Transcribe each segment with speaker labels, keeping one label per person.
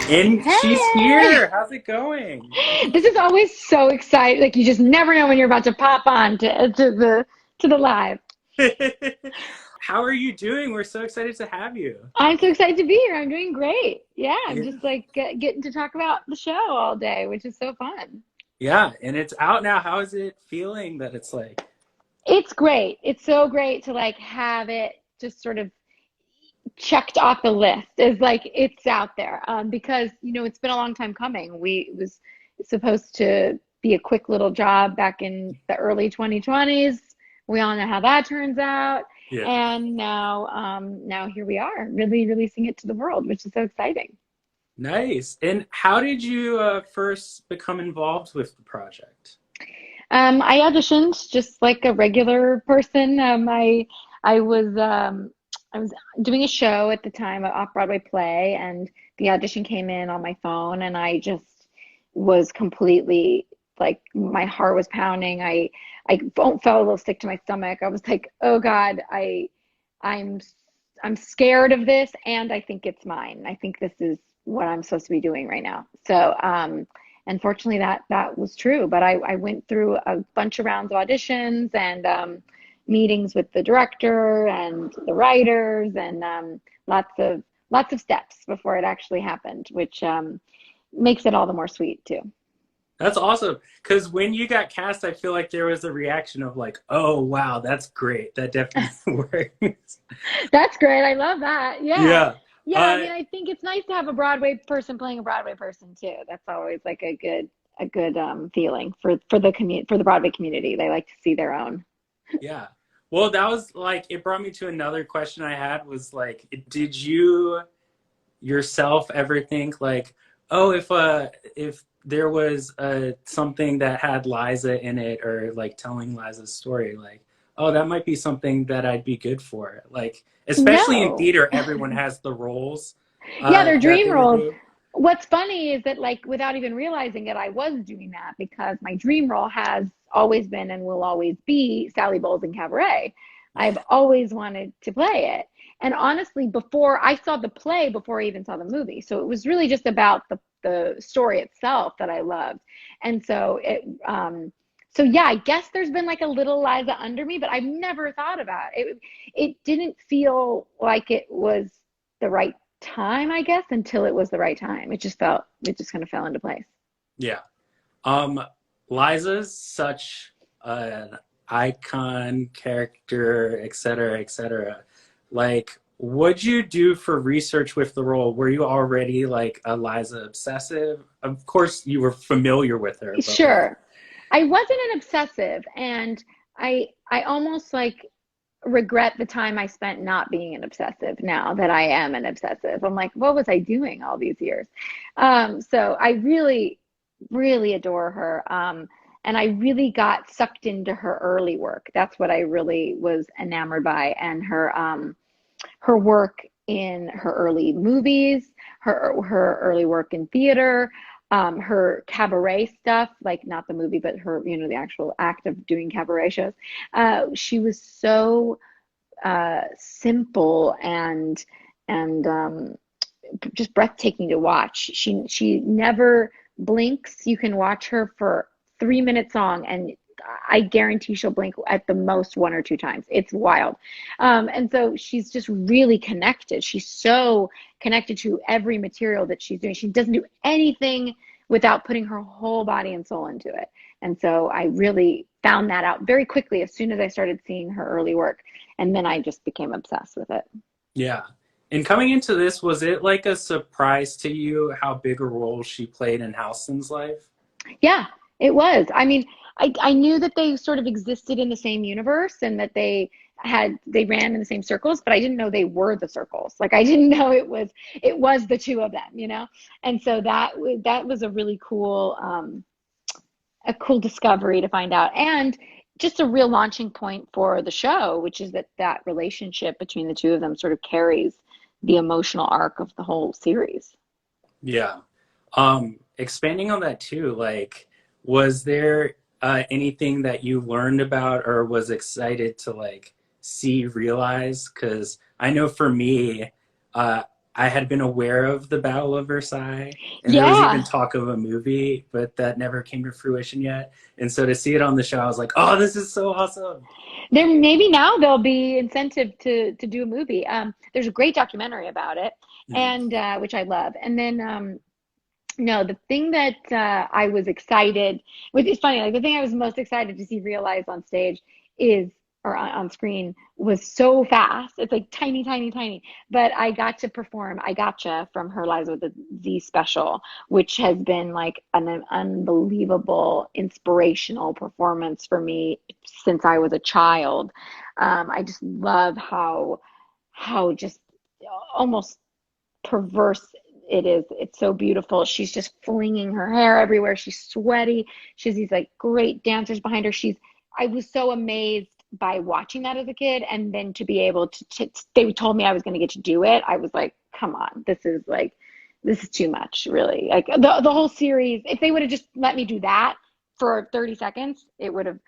Speaker 1: And she's
Speaker 2: Hey!
Speaker 1: here. How's it going?
Speaker 2: This is always so exciting. Like you just never know when you're about to pop on to the live.
Speaker 1: How are you doing? We're so excited to have you.
Speaker 2: I'm so excited to be here. I'm doing great. Yeah, I'm
Speaker 1: Yeah.
Speaker 2: just like getting to talk about the show all day, which is so fun.
Speaker 1: Yeah, and it's out now. How is it feeling that it's like,
Speaker 2: It's great. It's so great to like have it just sort of checked off the list is like it's out there because it's been a long time coming. It was supposed to be a quick little job back in the early 2020s. We all know how that turns out,
Speaker 1: yeah,
Speaker 2: and now here we are, really releasing it to the world, which is so exciting.
Speaker 1: nice. And how did you first become involved with the project?
Speaker 2: I auditioned just like a regular person. I was I was doing a show at the time, an off-Broadway play, and the audition came in on my phone, and I just was completely like my heart was pounding. I felt a little sick to my stomach. I was like, oh God, I'm I'm scared of this, and I think it's mine. I think this is what I'm supposed to be doing right now. So, unfortunately, that was true. But I went through a bunch of rounds of auditions and meetings with the director and the writers, and lots of steps before it actually happened, which makes it all the more sweet too.
Speaker 1: That's awesome. Because when you got cast, I feel like there was a reaction of like, oh, wow, that's great. That definitely works.
Speaker 2: That's great. I love that. Yeah.
Speaker 1: Yeah.
Speaker 2: Yeah, I
Speaker 1: Uh,
Speaker 2: mean, I think it's nice to have a Broadway person playing a Broadway person too. That's always like a good feeling for the Broadway community. They like to see their own.
Speaker 1: Yeah. Well, that was like, it brought me to another question I had was like, did you yourself ever think like, oh, if there was something that had Liza in it or like telling Liza's story, like, oh, that might be something that I'd be good for. Like, especially in
Speaker 2: No.
Speaker 1: theater, everyone has the roles
Speaker 2: Yeah, they're
Speaker 1: that
Speaker 2: dream
Speaker 1: they would
Speaker 2: roles.
Speaker 1: do.
Speaker 2: What's funny is that, like, without even realizing it, I was doing that because my dream role has always been and will always be Sally Bowles in Cabaret. I've always wanted to play it. And honestly, before I saw the play, before I even saw the movie. So it was really just about the story itself that I loved. And so yeah, I guess there's been like a little Liza under me, but I've never thought about it. It didn't feel like it was the right time, I guess, until it was the right time. It just kind of fell into place.
Speaker 1: Yeah. Um, Liza's such an icon, character, et cetera, et cetera. Like, what'd you do for research with the role? Were you already like a Liza obsessive? Of course, you were familiar with her, but like,
Speaker 2: Sure. I wasn't an obsessive, and I almost like regret the time I spent not being an obsessive now that I am an obsessive. I'm like, what was I doing all these years? So I really adore her. And I really got sucked into her early work. That's what I really was enamored by, and her work in her early movies, her early work in theater, her cabaret stuff, like not the movie, but her, the actual act of doing cabaret shows. She was so simple and just breathtaking to watch. She never blinks. You can watch her for 3 minutes long, and I guarantee she'll blink at the most one or two times. It's wild. And so she's just really connected. She's so connected to every material that she's doing. She doesn't do anything without putting her whole body and soul into it. And so I really found that out very quickly as soon as I started seeing her early work. And then I just became obsessed with it.
Speaker 1: yeah. And coming into this, was it like a surprise to you how big a role she played in Halston's life?
Speaker 2: Yeah, it was. I mean, I knew that they sort of existed in the same universe and that they ran in the same circles, but I didn't know they were the circles. Like I didn't know it was the two of them. And so that was a cool discovery to find out, and just a real launching point for the show, which is that relationship between the two of them sort of carries the emotional arc of the whole series.
Speaker 1: Yeah. Expanding on that too, like, was there anything that you learned about or was excited to like see realize? Because I know for me, uh, I had been aware of the Battle of Versailles, and there was even
Speaker 2: Yeah.
Speaker 1: talk of a movie, but that never came to fruition yet. And so to see it on the show, I was like, "Oh, this is so awesome!"
Speaker 2: There maybe now there'll be incentive to do a movie. There's a great documentary about it,
Speaker 1: Mhm.
Speaker 2: and which I love. And then no, the thing that I was excited, which is funny, like the thing I was most excited to see realized on stage is, or on screen, was so fast. It's like tiny, tiny, tiny. But I got to perform I Gotcha from her Liza with the Z special, which has been like an unbelievable, inspirational performance for me since I was a child. I just love how just almost perverse it is. It's so beautiful. She's just flinging her hair everywhere. She's sweaty. She has these like great dancers behind her. I was so amazed by watching that as a kid, and then to be able they told me I was going to get to do it. I was like, come on, this is too much, really. Like the whole series, if they would have just let me do that for 30 seconds, it would have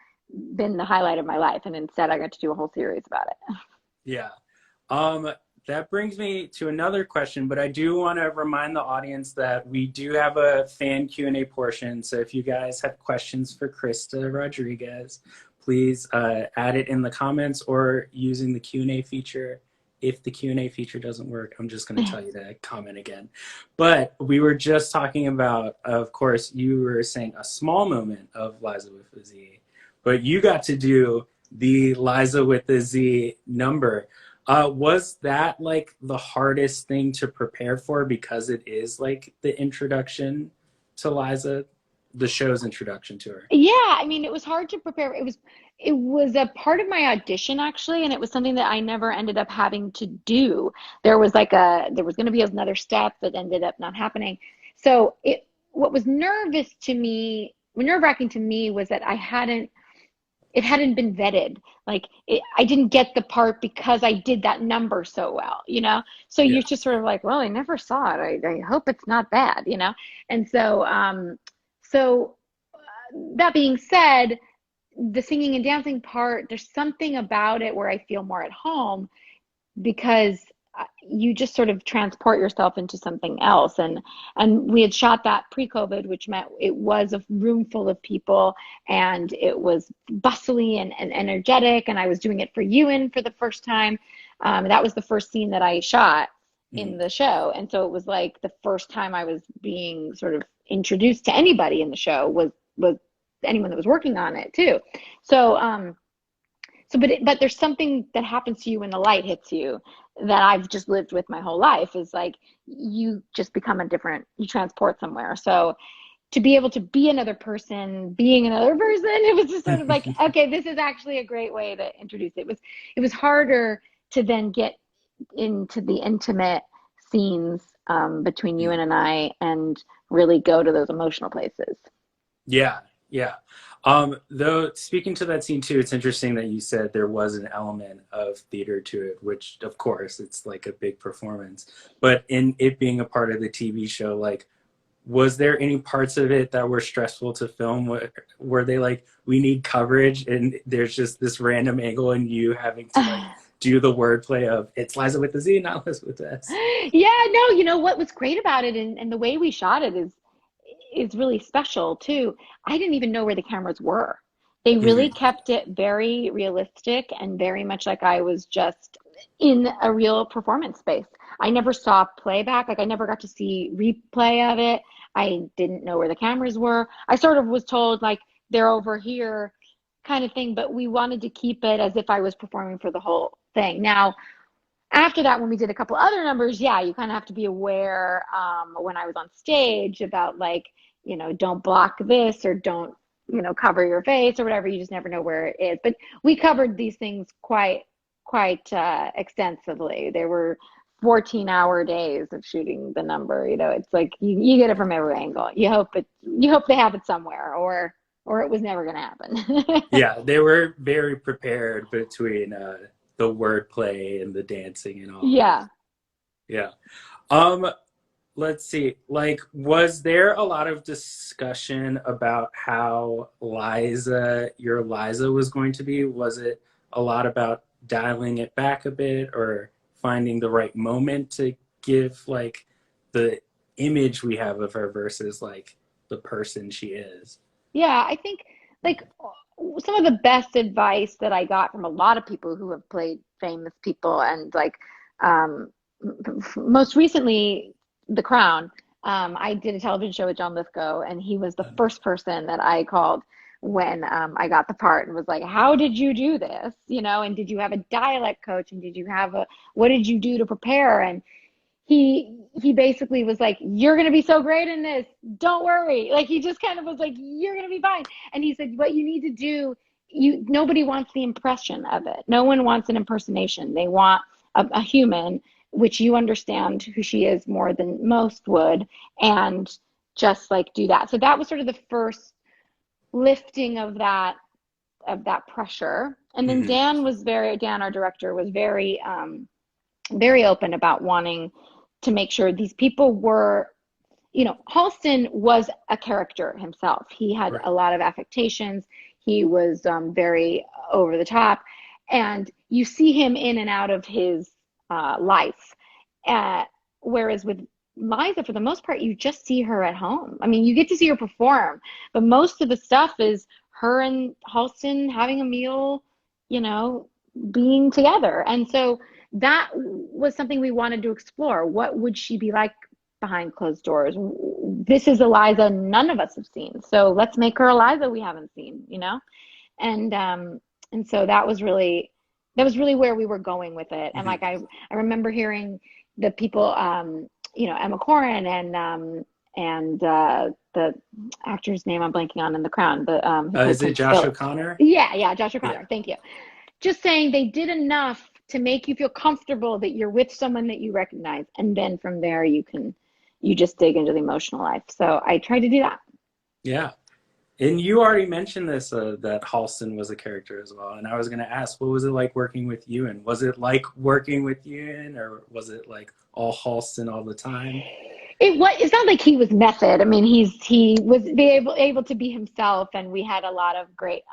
Speaker 2: been the highlight of my life. And instead, I got to do a whole series about it.
Speaker 1: Yeah. Um, that brings me to another question, but I do want to remind the audience that we do have a fan Q&A portion. So if you guys have questions for Krysta Rodriguez, please add it in the comments or using the Q&A feature. If the Q&A feature doesn't work, I'm just going to tell you to comment again. But we were just talking about, of course, you were saying a small moment of Liza with a Z, but you got to do the Liza with the Z number. Was that like the hardest thing to prepare for because it is like the introduction to Liza, the show's introduction to her?
Speaker 2: Yeah, I mean, it was hard to prepare. It was a part of my audition actually, and it was something that I never ended up having to do. There was going to be another step that ended up not happening. So what was nerve-wracking to me was that it hadn't been vetted. I didn't get the part because I did that number so well, you know? So
Speaker 1: Yeah.
Speaker 2: you're just sort of like, well, I never saw it. I hope it's not bad, you know? And so that being said, the singing and dancing part, there's something about it where I feel more at home because you just sort of transport yourself into something else. And we had shot that pre-COVID, which meant it was a room full of people, and it was bustly and energetic. And I was doing it for Ewan for the first time. That was the first scene that I shot
Speaker 1: Mhm.
Speaker 2: in the show, and so it was like the first time I was being sort of introduced to anybody in the show was anyone that was working on it too. So but there's something that happens to you when the light hits you that I've just lived with my whole life, is like you just become you transport somewhere. So to be able to be another person, being another person, it was just sort of like, okay, this is actually a great way to introduce it. It was harder to then get into the intimate scenes between you and I, and really go to those emotional places.
Speaker 1: Yeah, yeah. Though speaking to that scene too, it's interesting that you said there was an element of theater to it, which of course it's like a big performance. But in it being a part of the TV show, like was there any parts of it that were stressful to film? Were they like, we need coverage and there's just this random angle and you having to like do the wordplay of it's Liza with the Z, not Liza with the S?
Speaker 2: Yeah, no, you know what was great about it, and the way we shot it is really special too. I didn't even know where the cameras were. They really
Speaker 1: Mm-hmm.
Speaker 2: kept it very realistic and very much like I was just in a real performance space. I never saw playback, like I never got to see replay of it. I didn't know where the cameras were. I sort of was told like they're over here kind of thing, but we wanted to keep it as if I was performing for the whole thing. Now, after that, when we did a couple other numbers, yeah, you kind of have to be aware when I was on stage about like, don't block this or don't, cover your face or whatever. You just never know where it is. But we covered these things quite extensively. There were 14-hour days of shooting the number. It's like you get it from every angle. You hope they have it somewhere, or it was never going to happen.
Speaker 1: Yeah, they were very prepared between the wordplay and the dancing and all of it.
Speaker 2: Yeah.
Speaker 1: Yeah. Um, let's see. Like, was there a lot of discussion about how your Liza was going to be? Was it a lot about dialing it back a bit or finding the right moment to give like the image we have of her versus like the person she is.
Speaker 2: Yeah, I think like some of the best advice that I got from a lot of people who have played famous people and like um, most recently The Crown. I did a television show with John Lithgow, and he was the first person that I called when I got the part and was like, "How did you do this? You know, and did you have a dialect coach? And did you have a what did you do to prepare?" And he basically was like, "You're gonna be so great in this. Don't worry." Like he just kind of was like, "You're gonna be fine." And he said, "What you need to do, you nobody wants the impression of it. No one wants an impersonation. They want a human, which you understand who she is more than most would, and just like do that." So that was sort of the first lifting of that pressure. And then
Speaker 1: Hmm.
Speaker 2: Dan, our director, was very open about wanting to make sure these people were, you know, Halston was a character himself. He had
Speaker 1: Right.
Speaker 2: a lot of affectations. He was very over the top, and you see him in and out of his life. Uh, Whereas with Liza, for the most part, you just see her at home. I mean, you get to see her perform, but most of the stuff is her and Halston having a meal, you know, being together. And so that was something we wanted to explore. What would she be like behind closed doors? This is Eliza none of us have seen. So let's make her Eliza we haven't seen, you know? And and so that was really where we were going with it. And like
Speaker 1: Hmm.
Speaker 2: I remember hearing the people you know, Emma Corrin and the actor's name I'm blanking on in The Crown, the who played
Speaker 1: Is it
Speaker 2: Prince
Speaker 1: Josh
Speaker 2: Philip.
Speaker 1: O'Connor?
Speaker 2: Yeah, Josh
Speaker 1: Yeah.
Speaker 2: O'Connor. Thank you. Just saying they did enough to make you feel comfortable that you're with someone that you recognize, and then from there you just dig into the emotional life. So I try to do that.
Speaker 1: Yeah. And you already mentioned this, that Halston was a character as well. And I was going to ask, what was it like working with Ewan? Was it like working with Ewan, or was it like all Halston all the time?
Speaker 2: It's not like he was method. I mean, he was able to be himself, and we had a lot of great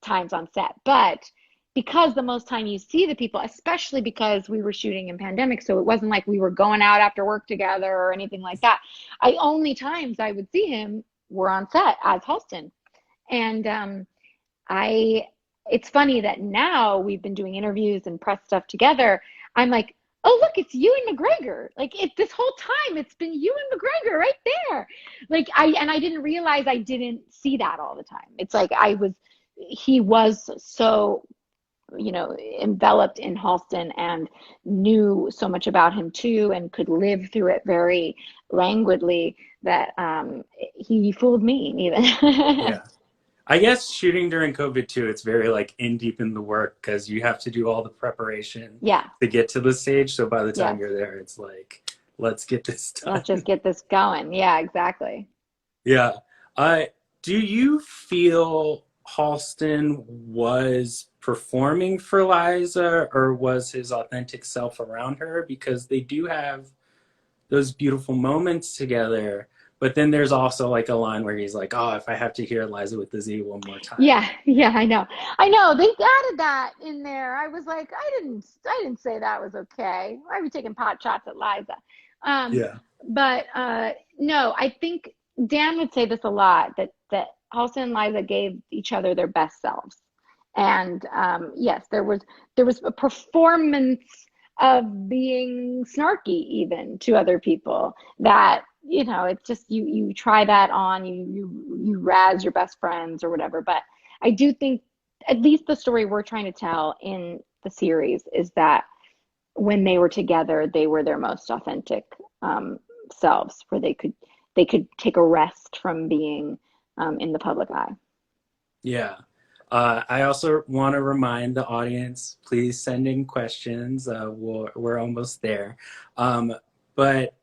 Speaker 2: times on set. But because the most time you see the people, especially because we were shooting in pandemic, so it wasn't like we were going out after work together or anything like that. I only times I would see him were on set as Halston. And I it's funny that now we've been doing interviews and press stuff together. I'm like, oh look, it's Ewan McGregor. Like this whole time it's been Ewan McGregor right there. Like I didn't realize I didn't see that all the time. It's like he was so, you know, enveloped in Halston and knew so much about him too and could live through it very languidly that he fooled me even.
Speaker 1: Yeah. I guess shooting during COVID too, it's very like in deep in the work because you have to do all the preparation
Speaker 2: Yeah.
Speaker 1: to get to the stage. So by the time
Speaker 2: Yes.
Speaker 1: you're there, it's like, let's get this
Speaker 2: Let's just
Speaker 1: done.
Speaker 2: get this going. Yeah, exactly.
Speaker 1: Yeah. Uh, do you feel Halston was performing for Liza, or was his authentic self around her? Because they do have those beautiful moments together. But then there's also like a line where he's like, "Oh, if I have to hear Liza with the Z one more time."
Speaker 2: Yeah, I know. I know. They added that in there. I was like, I didn't say that was okay. Why are we taking pot shots at Liza? Um,
Speaker 1: Yeah.
Speaker 2: but no, I think Dan would say this a lot that Halston and Liza gave each other their best selves. And yes, there was a performance of being snarky even to other people that, you know, it's just you try that on, you razz your best friends or whatever. But I do think at least the story we're trying to tell in the series is that when they were together, they were their most authentic selves, where they could take a rest from being in the public eye.
Speaker 1: Yeah. I also want to remind the audience, please send in questions. We're almost there. Um, but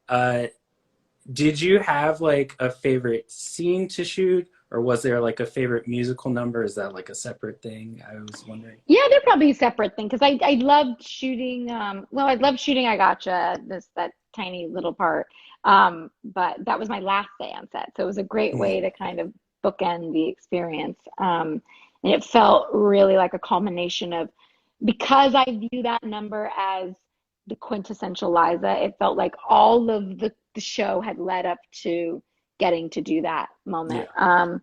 Speaker 1: did you have like a favorite scene to shoot, or was there like a favorite musical number? Is that like a separate thing? I was wondering.
Speaker 2: Yeah, they're probably a separate thing because I loved shooting. Well, I loved shooting I Gotcha, that tiny little part. But that was my last day on set, so it was a great way
Speaker 1: Mhm.
Speaker 2: to kind of bookend the experience. And it felt really like a culmination of because I view that number as the quintessential Liza. It felt like all of the show had led up to getting to do that moment.
Speaker 1: Yeah.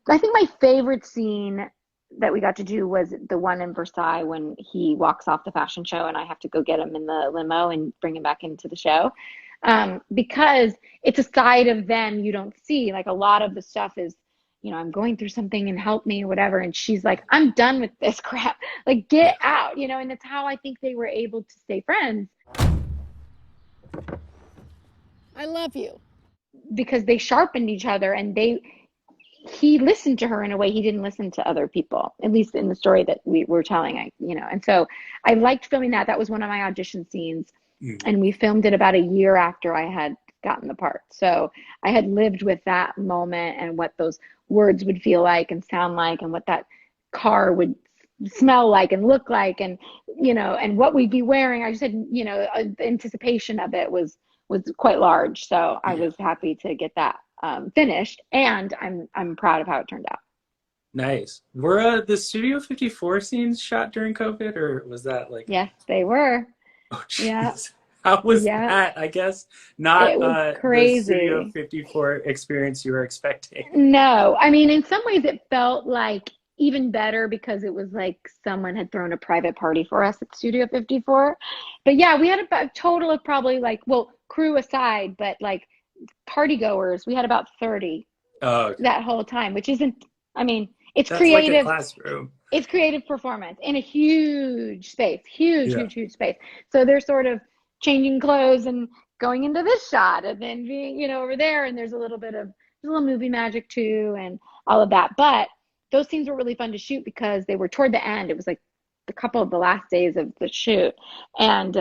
Speaker 2: I think my favorite scene that we got to do was the one in Versailles when he walks off the fashion show and I have to go get him in the limo and bring him back into the show. Because it's a side of them you don't see. Like a lot of the stuff is, I'm going through something and help me or whatever. And she's like, I'm done with this crap. Like, get
Speaker 1: Yeah.
Speaker 2: out, and it's how I think they were able to stay friends.
Speaker 3: I love you.
Speaker 2: Because they sharpened each other and he listened to her in a way he didn't listen to other people, at least in the story that we were telling, and so I liked filming that. That was one of my audition scenes. And we filmed it about a year after I had gotten the part. So I had lived with that moment and what those words would feel like and sound like and what that car would smell like and look like and and what we'd be wearing. I just had, the anticipation of it was quite large. So I was happy to get that finished, and I'm proud of how it turned out.
Speaker 1: Nice. Were the Studio 54 scenes shot during COVID, or was that like?
Speaker 2: Yes, they were.
Speaker 1: Oh,
Speaker 2: Yeah.
Speaker 1: jeez. How was
Speaker 2: Yeah.
Speaker 1: that? I guess not
Speaker 2: It was
Speaker 1: the Studio
Speaker 2: crazy.
Speaker 1: 54 experience you were expecting.
Speaker 2: No, I mean, in some ways it felt like even better because it was like someone had thrown a private party for us at Studio 54. But yeah, we had a total of probably like, well, crew aside, but like party goers, we had about 30
Speaker 1: Oh, okay.
Speaker 2: that whole time, which isn't, I mean, it's
Speaker 1: That's like a
Speaker 2: creative.
Speaker 1: classroom.
Speaker 2: It's creative performance in a huge space, huge,
Speaker 1: Yeah.
Speaker 2: huge, huge space. So they're sort of changing clothes and going into this shot and then being, over there. And there's a little movie magic too and all of that. But those scenes were really fun to shoot because they were toward the end. It was like a couple of the last days of the shoot. And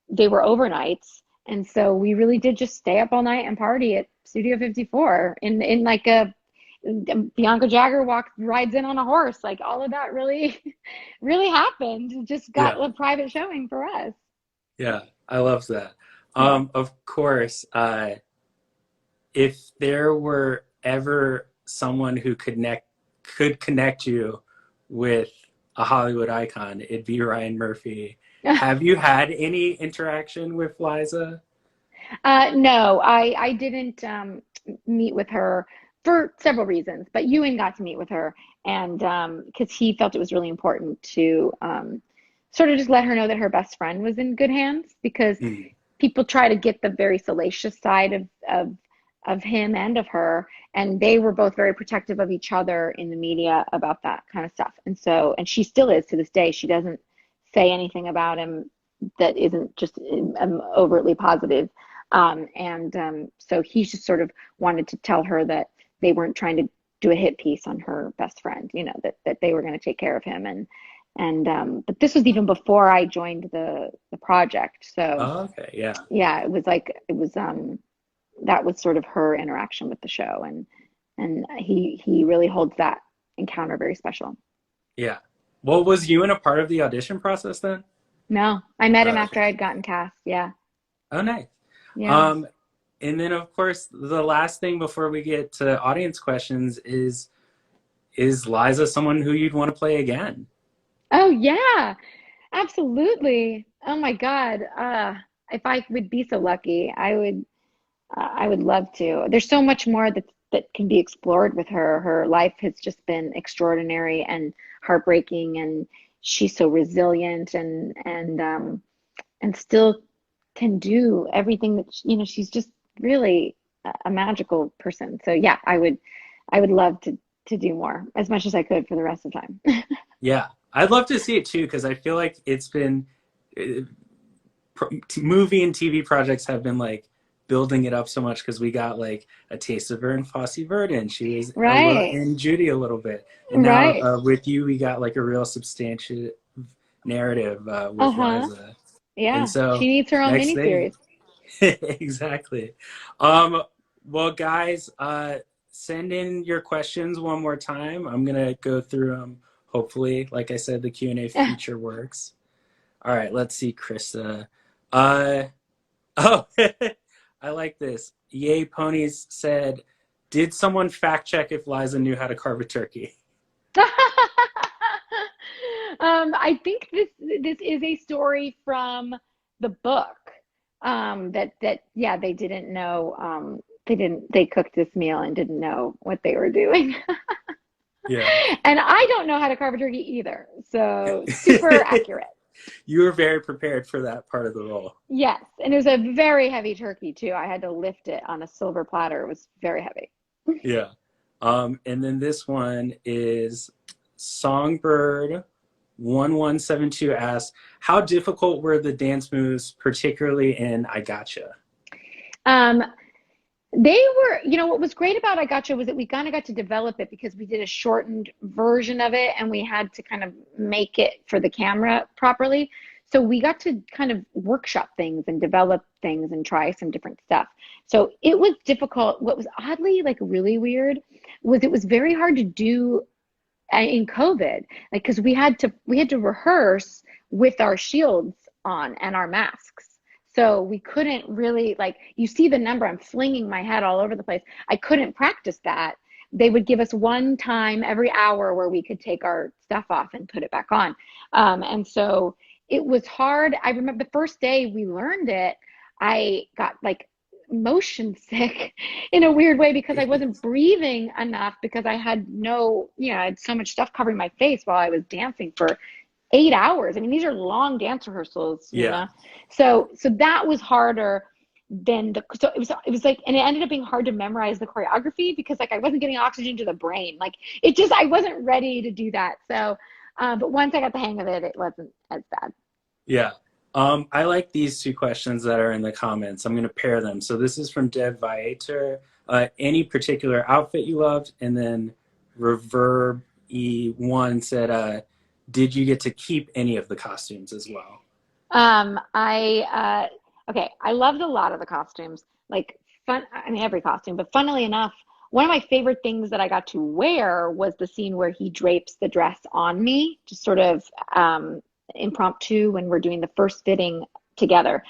Speaker 2: they were overnights. And so we really did just stay up all night and party at Studio 54 in like a Bianca Jagger rides in on a horse. Like all of that really, really happened. It just got a private showing for us.
Speaker 1: Yeah, I love that.
Speaker 2: Yeah.
Speaker 1: Of course, if there were ever someone who could connect you with a Hollywood icon, it'd be Ryan Murphy. Have you had any interaction with Liza?
Speaker 2: No, I didn't meet with her for several reasons, but Ewan got to meet with her, and because he felt it was really important to sort of just let her know that her best friend was in good hands, because people try to get the very salacious side of him and of her, and they were both very protective of each other in the media about that kind of stuff. And she still is to this day. She doesn't say anything about him that isn't just overtly positive. So he just sort of wanted to tell her that they weren't trying to do a hit piece on her best friend, that they were going to take care of him. But this was even before I joined the project. So
Speaker 1: okay, yeah.
Speaker 2: Yeah, it was that was sort of her interaction with the show, and he really holds that encounter very special.
Speaker 1: Yeah. Well, was Ewan a part of the audition process then?
Speaker 2: No, I met him after
Speaker 1: Okay.
Speaker 2: I'd gotten cast. Yeah.
Speaker 1: Oh, nice.
Speaker 2: Yeah.
Speaker 1: And then of course the last thing before we get to audience questions is Liza someone who you'd want to play again?
Speaker 2: Oh yeah, absolutely. Oh my God. If I would be so lucky, I would love to. There's so much more that can be explored with her. Her life has just been extraordinary and heartbreaking, and she's so resilient and still can do everything that she's just really a magical person. So yeah, I would love to do more as much as I could for the rest of the time.
Speaker 1: Yeah. I'd love to see it too, because I feel like it's been movie and TV projects have been like building it up so much, because we got like a taste of her in Fosse Verdon. She was
Speaker 2: Right.
Speaker 1: in Judy a little bit, and now
Speaker 2: Right.
Speaker 1: with you we got like a real substantial narrative with
Speaker 2: Uh-huh.
Speaker 1: Liza. And
Speaker 2: Yeah.
Speaker 1: so
Speaker 2: She needs her own
Speaker 1: next thing,
Speaker 2: miniseries.
Speaker 1: exactly. Well, guys, send in your questions one more time. I'm gonna go through them. Hopefully, like I said, the Q&A feature works. All right, let's see, Krysta. Oh, I like this. Yay Ponies said, did someone fact check if Liza knew how to carve a turkey?
Speaker 2: I think this is a story from the book. They didn't know they cooked this meal and didn't know what they were doing.
Speaker 1: Yeah.
Speaker 2: And I don't know how to carve a turkey either. So super accurate.
Speaker 1: You were very prepared for that part of the role.
Speaker 2: Yes. And it was a very heavy turkey too. I had to lift it on a silver platter. It was very heavy.
Speaker 1: Yeah. And then this one is Songbird 1172 asks, how difficult were the dance moves, particularly in I Gotcha?
Speaker 2: Um, They were, what was great about I Gotcha was that we kind of got to develop it because we did a shortened version of it and we had to kind of make it for the camera properly. So we got to kind of workshop things and develop things and try some different stuff. So it was difficult. What was oddly like really weird was it was very hard to do in COVID, like because we had to rehearse with our shields on and our masks. So we couldn't really like you see the number, I'm flinging my head all over the place. I couldn't practice that. They would give us one time every hour where we could take our stuff off and put it back on. And so it was hard. I remember the first day we learned it, I got like motion sick in a weird way because I wasn't breathing enough because I had I had so much stuff covering my face while I was dancing for 8 hours. I mean, these are long dance rehearsals,
Speaker 1: Yeah.
Speaker 2: So that was harder than it was like, and it ended up being hard to memorize the choreography because like I wasn't getting oxygen to the brain. Like I wasn't ready to do that. So, but once I got the hang of it, it wasn't as bad.
Speaker 1: Yeah. I like these two questions that are in the comments. I'm going to pair them. So this is from Dev Viator. Any particular outfit you loved? And then Reverb E1 said, did you get to keep any of the costumes as well?
Speaker 2: I loved a lot of the costumes, like every costume, but funnily enough, one of my favorite things that I got to wear was the scene where he drapes the dress on me, just sort of impromptu when we're doing the first fitting together,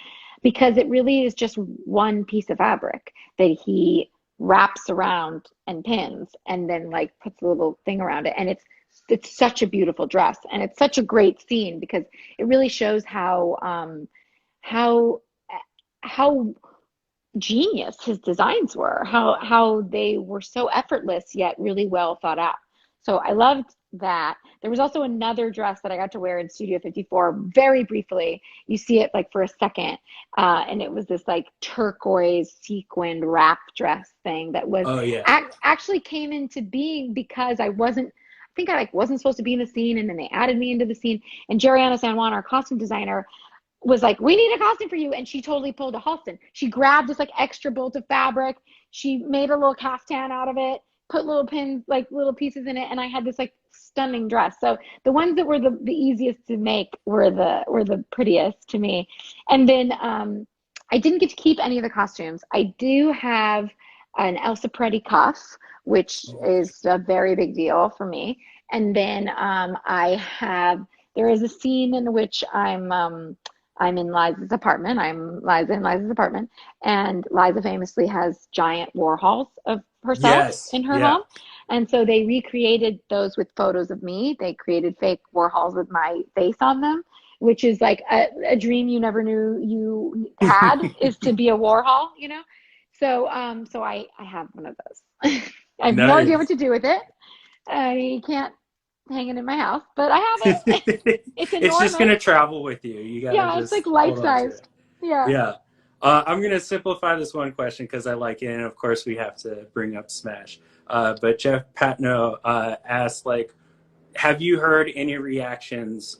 Speaker 2: because it really is just one piece of fabric that he wraps around and pins and then like puts a little thing around it. And it's such a beautiful dress and it's such a great scene because it really shows how genius his designs were, how they were so effortless yet really well thought out. So I loved that. There was also another dress that I got to wear in Studio 54 very briefly. You see it like for a second, and it was this like turquoise sequined wrap dress thing that was
Speaker 1: Oh, yeah.
Speaker 2: actually came into being because I think I like wasn't supposed to be in the scene, and then they added me into the scene. And Jeriana San Juan, our costume designer, was like, we need a costume for you. And she totally pulled a Halston. She grabbed this like extra bolt of fabric. She made a little caftan out of it, put little pins, like little pieces in it. And I had this like stunning dress. So the ones that were the easiest to make were the prettiest to me. And then I didn't get to keep any of the costumes. I do have an Elsa Peretti cuff, which is a very big deal for me. And then there is a scene in which I'm in Liza's apartment. I'm Liza in Liza's apartment. And Liza famously has giant Warhols of herself
Speaker 1: Yes.
Speaker 2: in her
Speaker 1: Yeah.
Speaker 2: home. And so they recreated those with photos of me. They created fake Warhols with my face on them, which is like a dream you never knew you had is to be a Warhol, So I have one of those. I have no idea what
Speaker 1: Nice.
Speaker 2: to do with it. I can't hang it in my house, but I have it. It's
Speaker 1: It's just
Speaker 2: enormous.
Speaker 1: going to travel with you. You got to
Speaker 2: Yeah, it's like
Speaker 1: just
Speaker 2: life
Speaker 1: hold on to
Speaker 2: sized.
Speaker 1: it.
Speaker 2: Yeah.
Speaker 1: Yeah. I'm going to simplify this one question because I like it. And of course, we have to bring up Smash. But Jeff Patno asked, like, have you heard any reactions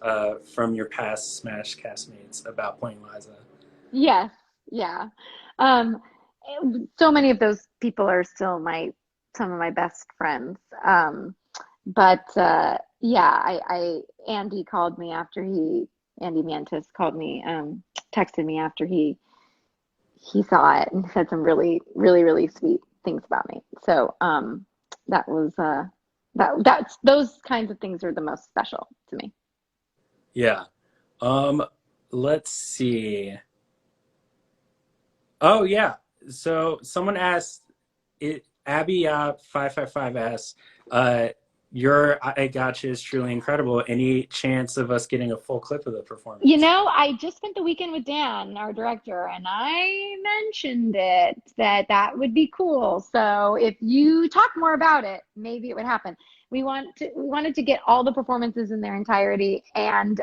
Speaker 1: from your past Smash castmates about playing Liza?
Speaker 2: Yes. Yeah. Um, so many of those people are still some of my best friends. But yeah, Andy called me Andy Mientus called me, texted me after he saw it and said some really, really, really sweet things about me. So that was that's those kinds of things are the most special to me.
Speaker 1: Yeah. Let's see. Oh, yeah. So someone asked, Abby 555 asks, your I Gotcha is truly incredible. Any chance of us getting a full clip of the performance?
Speaker 2: I just spent the weekend with Dan, our director, and I mentioned it that would be cool. So if you talk more about it, maybe it would happen. We wanted to get all the performances in their entirety and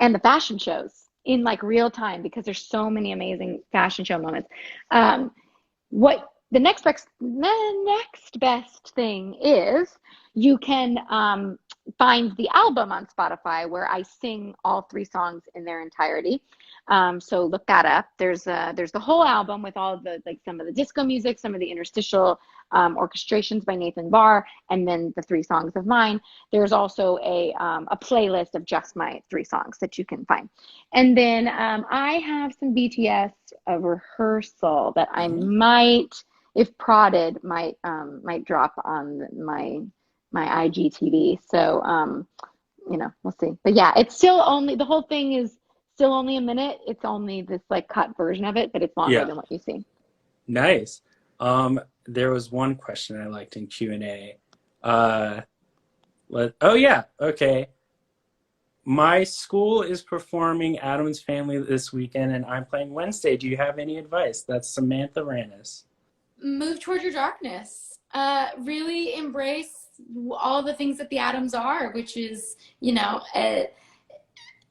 Speaker 2: the fashion shows in like real time because there's so many amazing fashion show moments. What the next best thing is you can find the album on Spotify where I sing all 3 songs in their entirety. So look that up. There's the whole album with all of the like some of the disco music, some of the interstitial orchestrations by Nathan Barr, and then the 3 songs of mine. There's also a playlist of just my 3 songs that you can find. And then I have some BTS rehearsal that I might, if prodded, might drop on my IGTV. So we'll see. But yeah, it's still only the whole thing is still only a minute. It's only this like cut version of it, but it's longer than what you see.
Speaker 1: Nice. There was one question I liked in Q&A. Okay. My school is performing Addams Family this weekend, and I'm playing Wednesday. Do you have any advice? That's Samantha Ranis.
Speaker 4: Move toward your darkness. Really embrace all the things that the Addams are, which is, a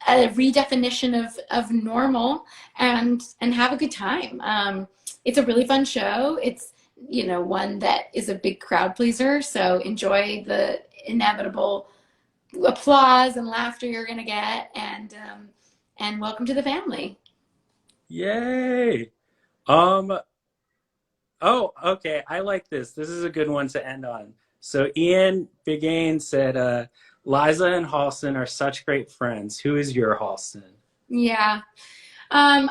Speaker 4: redefinition of normal, and have a good time. It's a really fun show. It's, one that is a big crowd pleaser. So enjoy the inevitable applause and laughter you're going to get, and welcome to the family.
Speaker 1: Yay. Oh, okay. I like this. This is a good one to end on. So Ian Begane said, Liza and Halston are such great friends. Who is your Halston?
Speaker 4: Yeah. I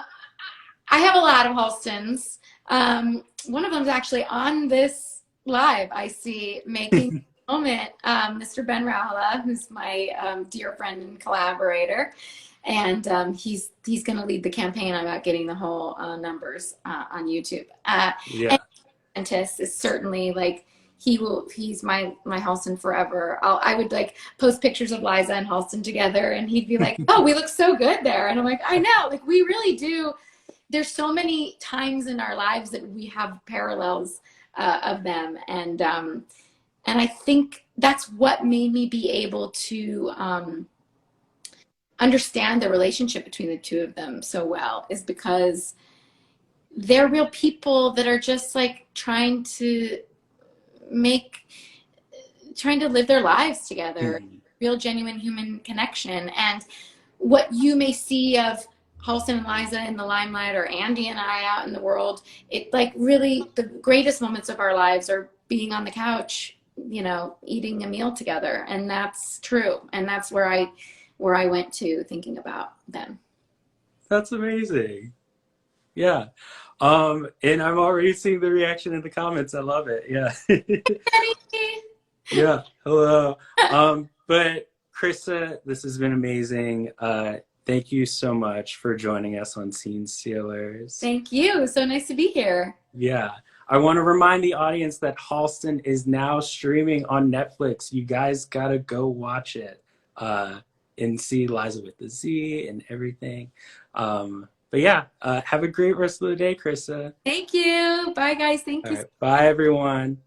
Speaker 4: have a lot of Halstons. One of them is actually on this live. I see making a moment, Mr. Ben Rowla, who's my dear friend and collaborator. And he's going to lead the campaign about getting the whole numbers on YouTube. And Antis is certainly like, he's my Halston forever. I would like post pictures of Liza and Halston together, and he'd be like, oh, we look so good there. And I'm like, I know, like we really do. There's so many times in our lives that we have parallels of them. And I think that's what made me be able to understand the relationship between the two of them so well, is because they're real people that are just like trying to live their lives together, real genuine human connection. And what you may see of Halston and Liza in the limelight, or Andy and I out in the world, it like really the greatest moments of our lives are being on the couch, eating a meal together. And that's true. And that's where I went to thinking about them.
Speaker 1: That's amazing. Yeah. And I'm already seeing the reaction in the comments. I love it. Yeah. Yeah. Hello. But Krysta, this has been amazing. Thank you so much for joining us on Scene Stealers.
Speaker 4: Thank you. So nice to be here.
Speaker 1: Yeah. I want to remind the audience that Halston is now streaming on Netflix. You guys got to go watch it and see Liza with the Z and everything. But yeah, have a great rest of the day, Krysta.
Speaker 4: Thank you. Bye, guys. Thank you.
Speaker 1: All right. Bye, everyone.